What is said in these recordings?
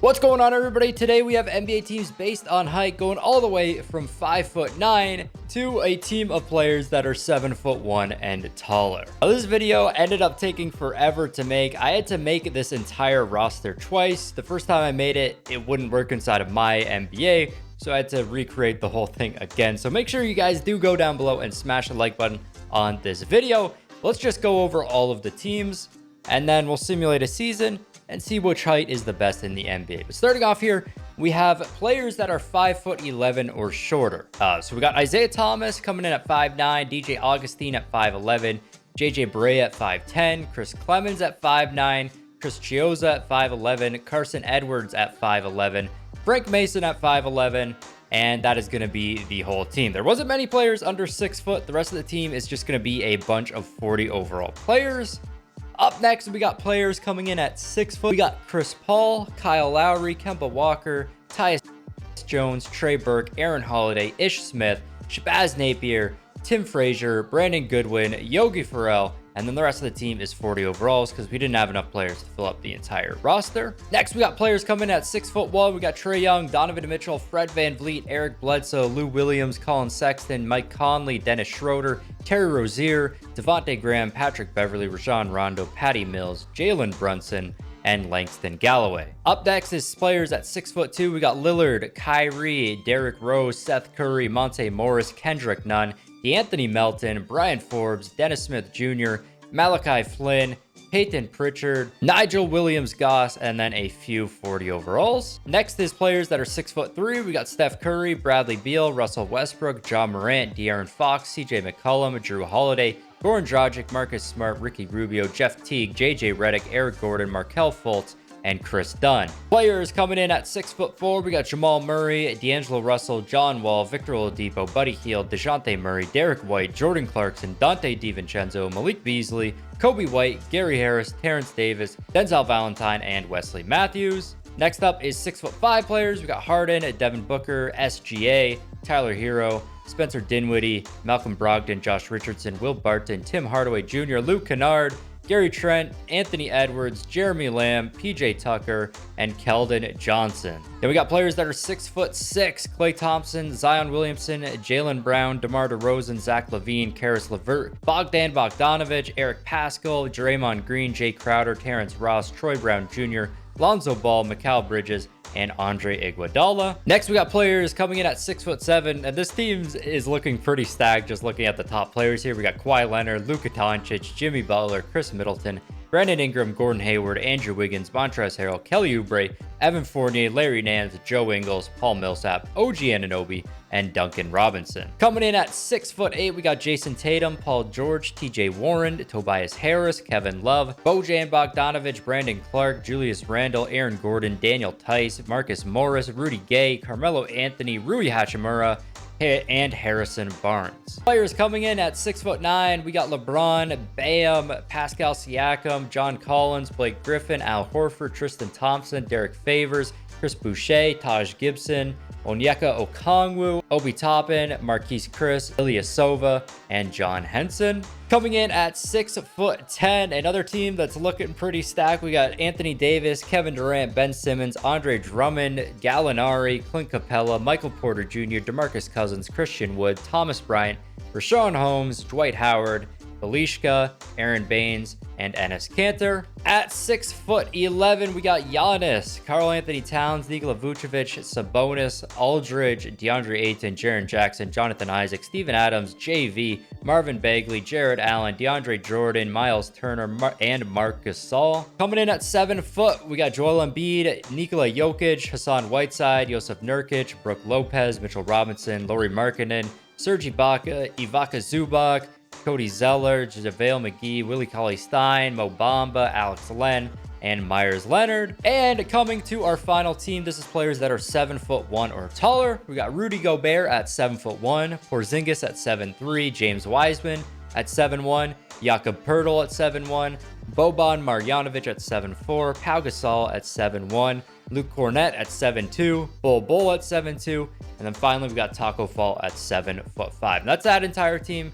What's going on, everybody? Today we have NBA teams based on height going all the way from 5'9" to a team of players that are 7'1" and taller. Now, this video ended up taking forever to make. I had to make this entire roster twice. The first time I made it, it wouldn't work inside of my NBA, so I had to recreate the whole thing again. So make sure you guys do go down below and smash the like button on this video. Let's just go over all of the teams, and then we'll simulate a season and see which height is the best in the NBA. But starting off here, we have players that are 5'11" or shorter. So we got Isaiah Thomas coming in at 5'9", DJ Augustine at 5'11", JJ Barea at 5'10", Chris Clemens at 5'9", Chris Chiozza at 5'11", Carson Edwards at 5'11", Frank Mason at 5'11", and that is going to be the whole team. There wasn't many players under 6 foot. The rest of the team is just going to be a bunch of 40 overall players. Up next, we got players coming in at 6 foot. We got Chris Paul, Kyle Lowry, Kemba Walker, Tyus Jones, Trey Burke, Aaron Holiday, Ish Smith, Shabazz Napier, Tim Frazier, Brandon Goodwin, Yogi Ferrell, and then the rest of the team is 40 overalls because we didn't have enough players to fill up the entire roster. Next, we got players coming in at 6'1". We got Trae Young, Donovan Mitchell, Fred VanVleet, Eric Bledsoe, Lou Williams, Colin Sexton, Mike Conley, Dennis Schroeder, Terry Rozier, Devontae Graham, Patrick Beverley, Rajon Rondo, Patty Mills, Jalen Brunson, and Langston Galloway. Up next is players at 6'2". We got Lillard, Kyrie, Derrick Rose, Seth Curry, Monte Morris, Kendrick Nunn, DeAnthony Melton, Brian Forbes, Dennis Smith Jr., Malachi Flynn, Peyton Pritchard, Nigel Williams-Goss, and then a few 40 overalls. Next is players that are 6'3". We got Steph Curry, Bradley Beal, Russell Westbrook, John Morant, De'Aaron Fox, CJ McCollum, Drew Holiday, Goran Dragic, Marcus Smart, Ricky Rubio, Jeff Teague, JJ Redick, Eric Gordon, Markelle Fultz, and Chris Dunn. Players coming in at 6'4", we got Jamal Murray, D'Angelo Russell, John Wall, Victor Oladipo, Buddy Hield, DeJounte Murray, Derek White, Jordan Clarkson, Dante DiVincenzo, Malik Beasley, Kobe White, Gary Harris, Terrence Davis, Denzel Valentine, and Wesley Matthews. Next up is 6'5" players. We got Harden, Devin Booker, SGA, Tyler Hero, Spencer Dinwiddie, Malcolm Brogdon, Josh Richardson, Will Barton, Tim Hardaway Jr., Luke Kennard, Gary Trent, Anthony Edwards, Jeremy Lamb, PJ Tucker, and Keldon Johnson. Then we got players that are 6'6", Klay Thompson, Zion Williamson, Jaylen Brown, DeMar DeRozan, Zach LaVine, Karis LeVert, Bogdan Bogdanovic, Eric Paschall, Draymond Green, Jay Crowder, Terrence Ross, Troy Brown Jr., Lonzo Ball, Mikal Bridges, and Andre Iguodala. Next, we got players coming in at 6'7", and this team is looking pretty stacked just looking at the top players here. We got Kawhi Leonard, Luka Doncic, Jimmy Butler, Chris Middleton, Brandon Ingram, Gordon Hayward, Andrew Wiggins, Montrezl Harrell, Kelly Oubre, Evan Fournier, Larry Nance, Joe Ingles, Paul Millsap, OG Anunoby, and Duncan Robinson. Coming in at 6'8", we got Jason Tatum, Paul George, TJ Warren, Tobias Harris, Kevin Love, Bojan Bogdanovic, Brandon Clark, Julius Randle, Aaron Gordon, Daniel Tice, Marcus Morris, Rudy Gay, Carmelo Anthony, Rui Hachimura, and Harrison Barnes. Players coming in at 6'9", we got LeBron, Bam, Pascal Siakam, John Collins, Blake Griffin, Al Horford, Tristan Thompson, Derek Favors, Chris Boucher, Taj Gibson, Onyeka Okongwu, Obi Toppin, Marquise Chris, Ilyasova, and John Henson. Coming in at 6'10", another team that's looking pretty stacked. We got Anthony Davis, Kevin Durant, Ben Simmons, Andre Drummond, Gallinari, Clint Capella, Michael Porter Jr., DeMarcus Cousins, Christian Wood, Thomas Bryant, Rashawn Holmes, Dwight Howard, Belishka, Aaron Baines, and Enes Kanter. At 6'11", we got Giannis, Karl Anthony Towns, Nikola Vucevic, Sabonis, Aldridge, DeAndre Ayton, Jaren Jackson, Jonathan Isaac, Steven Adams, JV, Marvin Bagley, Jared Allen, DeAndre Jordan, Miles Turner, and Marc Gasol. Coming in at 7 foot, we got Joel Embiid, Nikola Jokic, Hassan Whiteside, Joseph Nurkic, Brooke Lopez, Mitchell Robinson, Lauri Markkanen, Serge Ibaka, Ivica Zubac, Cody Zeller, JaVale McGee, Willie Cauley-Stein, Mo Bamba, Alex Len, and Myers Leonard. And coming to our final team, this is players that are 7'1" or taller. We got Rudy Gobert at 7'1", Porzingis at 7'3", James Wiseman at 7'1", Jakob Poeltl at 7'1", Boban Marjanovic at 7'4", Pau Gasol at 7'1", Luke Cornett at 7'2", Bull at 7'2", and then finally we got Taco Fall at 7'5". And that's that entire team.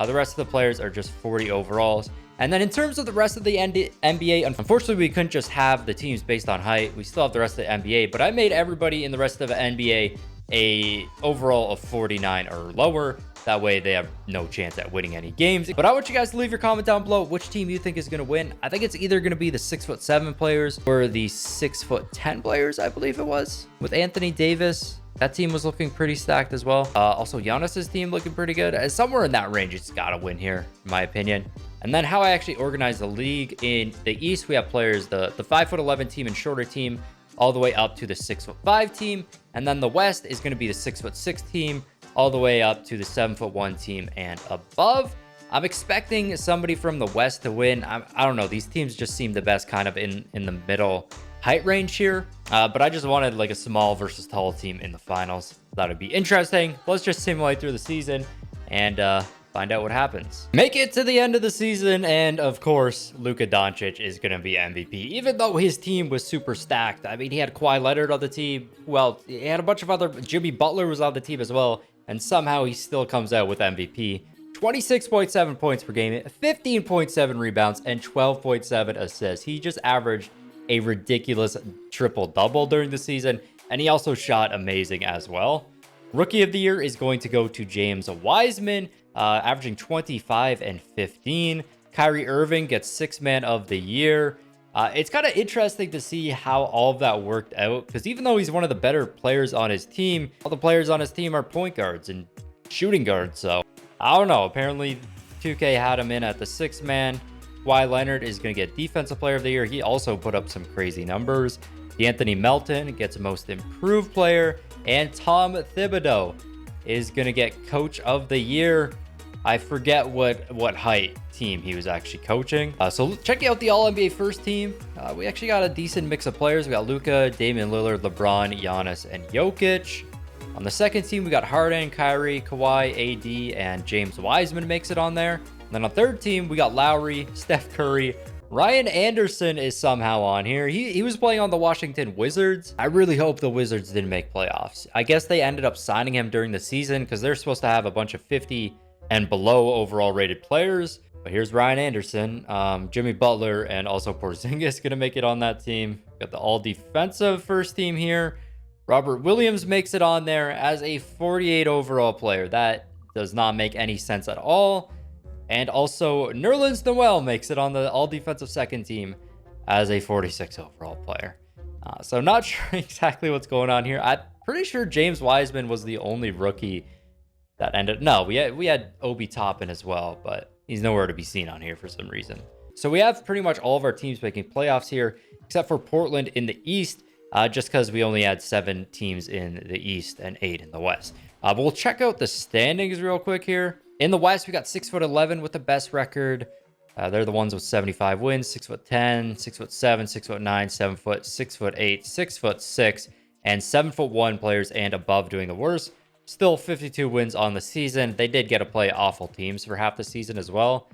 The rest of the players are just 40 overalls. And then in terms of the rest of the NBA, unfortunately, we couldn't just have the teams based on height. We still have the rest of the NBA, but I made everybody in the rest of the NBA a overall of 49 or lower. That way they have no chance at winning any games. But I want you guys to leave your comment down below which team you think is going to win. I think it's either going to be the 6'7" players or the 6'10" players, I believe it was. With Anthony Davis, that team was looking pretty stacked as well. Also, Giannis's team looking pretty good. Somewhere in that range, it's got to win here, in my opinion. And then how I actually organize the league. In the East, we have players, the 5'11" team and shorter team, all the way up to the 6'5" team. And then the West is going to be the 6'6" team, all the way up to the 7'1" team and above. I'm expecting somebody from the West to win. I don't know. These teams just seem the best kind of in the middle height range here. But I just wanted like a small versus tall team in the finals. That would be interesting. Let's just simulate through the season and find out what happens. Make it to the end of the season, and of course, Luka Doncic is going to be MVP, even though his team was super stacked. I mean, he had Kawhi Leonard on the team. Well, he had a bunch of other... Jimmy Butler was on the team as well, and somehow he still comes out with MVP. 26.7 points per game, 15.7 rebounds, and 12.7 assists. He just averaged a ridiculous triple-double during the season, and he also shot amazing as well. Rookie of the Year is going to go to James Wiseman, averaging 25 and 15. Kyrie Irving gets Sixth Man of the Year. It's kind of interesting to see how all of that worked out, because even though he's one of the better players on his team, all the players on his team are point guards and shooting guards. So I don't know. Apparently 2K had him in at the Sixth Man. Kawhi Leonard is going to get Defensive Player of the Year. He also put up some crazy numbers. D'Anthony Melton gets Most Improved Player, and Tom Thibodeau is going to get Coach of the Year. I forget what height team he was actually coaching. So checking out the All-NBA first team, we actually got a decent mix of players. We got Luka, Damian Lillard, LeBron, Giannis, and Jokic. On the second team, we got Harden, Kyrie, Kawhi, AD, and James Wiseman makes it on there. And then on third team, we got Lowry, Steph Curry. Ryan Anderson is somehow on here. He was playing on the Washington Wizards. I really hope the Wizards didn't make playoffs. I guess they ended up signing him during the season because they're supposed to have a bunch of 50 and below overall rated players. But here's Ryan Anderson, Jimmy Butler, and also Porzingis gonna make it on that team. Got the all defensive first team here. Robert Williams makes it on there as a 48 overall player. That does not make any sense at all. And also Nerlens Noel makes it on the all defensive second team as a 46 overall player. So not sure exactly what's going on here. I'm pretty sure James Wiseman was the only rookie that ended. No, we had Obi Toppin as well, but he's nowhere to be seen on here for some reason. So we have pretty much all of our teams making playoffs here, except for Portland in the East, just because we only had 7 teams in the East and 8 in the West. But we'll check out the standings real quick here. In the West, we got 6'11" with the best record. They're the ones with 75 wins, 6'10", 6'7", 6'9", 7 foot, 6'8", 6'6", and 7'1" players and above doing the worst. Still 52 wins on the season. They did get to play awful teams for half the season as well.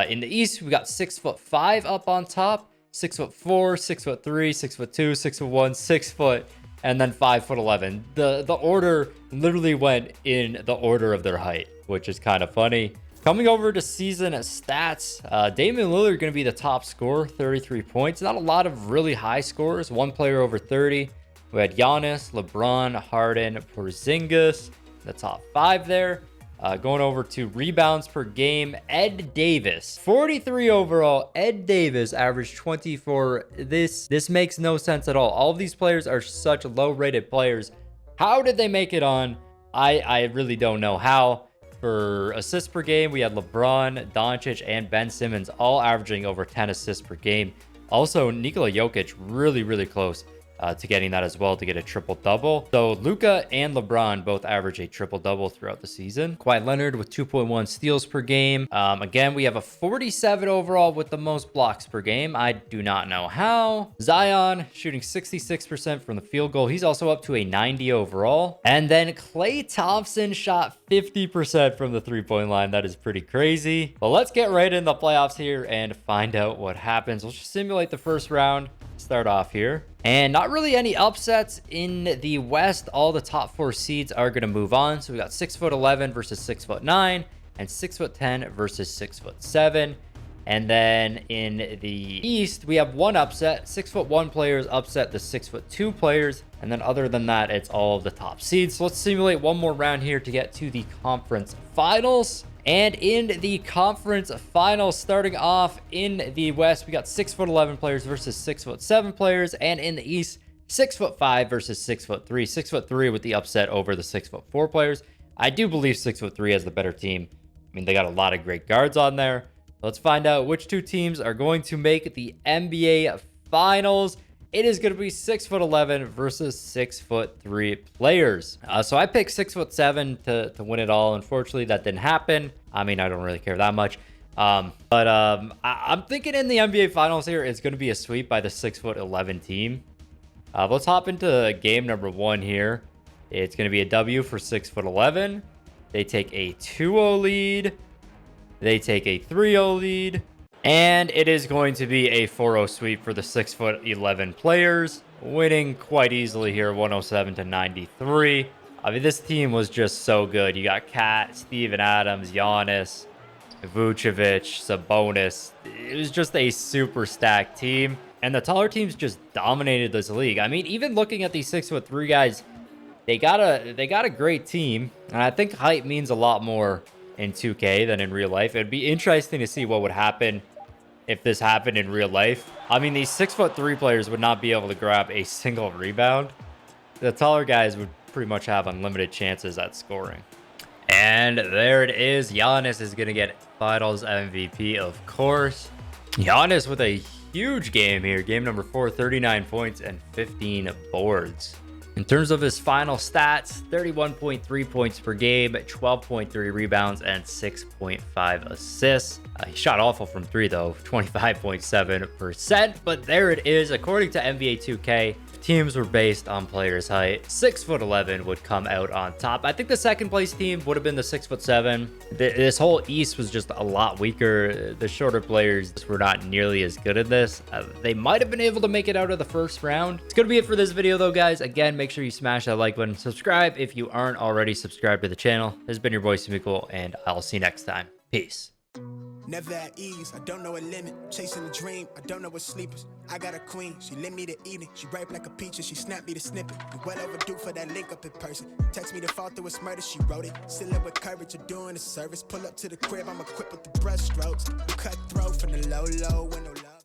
In the East, we got 6'5" up on top, 6'4", 6'3", 6'2", 6'1", 6 foot, and then 5'11". The order literally went in the order of their height, which is kind of funny. Coming over to season stats, Damian Lillard going to be the top scorer, 33 points. Not a lot of really high scores. One player over 30. We had Giannis, LeBron, Harden, Porzingis, the top 5 there. Going over to rebounds per game, Ed Davis, 43 overall. Ed Davis averaged 24. This makes no sense at all. All of these players are such low-rated players. How did they make it on? I really don't know how. For assists per game, we had LeBron, Doncic, and Ben Simmons all averaging over 10 assists per game. Also, Nikola Jokic really close to getting that as well, to get a triple-double. So Luka and LeBron both average a triple-double throughout the season. Kawhi Leonard with 2.1 steals per game. Again, we have a 47 overall with the most blocks per game. I do not know how. Zion shooting 66% from the field goal. He's also up to a 90 overall. And then Klay Thompson shot 50% from the three-point line. That is pretty crazy. But let's get right in the playoffs here and find out what happens. Let's just simulate the first round. Start off here. And not really any upsets in the West. All the top 4 seeds are going to move on. So we got 6'11" versus 6'9", and 6'10" versus 6'7". And then in the East, we have one upset. 6'1" players upset the 6'2" players. And then other than that, it's all of the top seeds. So let's simulate one more round here to get to the conference finals. And in the conference finals, starting off in the West, we got 6'11" players versus 6'7" players. And in the East, 6'5" versus 6'3". 6'3" with the upset over the 6'4" players. I do believe 6'3" has the better team. I mean, they got a lot of great guards on there. Let's find out which two teams are going to make the NBA Finals. It is going to be 6'11" versus 6'3" players. So I picked 6'7" to win it all. Unfortunately, that didn't happen. I mean, I don't really care that much. I'm thinking in the NBA Finals here, it's going to be a sweep by the 6'11" team. Let's hop into game number 1 here. It's going to be a W for 6'11". They take a 2-0 lead. They take a 3-0 lead. And it is going to be a 4-0 sweep for the 6'11" players, winning quite easily here, 107-93. I mean, this team was just so good. You got Kat, Steven Adams, Giannis, Vucevic, Sabonis. It was just a super stacked team. And the taller teams just dominated this league. I mean, even looking at these 6'3" guys, they got a great team. And I think height means a lot more in 2K than in real life. It'd be interesting to see what would happen if this happened in real life. I mean, these 6'3" players would not be able to grab a single rebound. The taller guys would pretty much have unlimited chances at scoring. And there it is. Giannis is going to get Finals MVP, of course. Giannis with a huge game here. Game number 4, 39 points and 15 boards. In terms of his final stats, 31.3 points per game, 12.3 rebounds, and 6.5 assists. He shot awful from 3, though, 25.7%. But there it is. According to NBA 2K, teams were based on players' height. 6'11" would come out on top. I think the second place team would have been the 6'7". This whole East was just a lot weaker. The shorter players were not nearly as good at this. They might have been able to make it out of the first round. It's going to be it for this video, though, guys. Again, make sure you smash that like button. Subscribe if you aren't already subscribed to the channel. This has been your boy, Smequle, and I'll see you next time. Peace. Never at ease, I don't know a limit. Chasing a dream, I don't know what sleepers. I got a queen, she lit me to eat it. She ripe like a peach and she snapped me to snippet. We well overdue for that link up in person. Text me to fall through a murder, she wrote it. Still with courage, you're doing a service. Pull up to the crib, I'm equipped with the brush strokes. Cut throat from the low, when no love.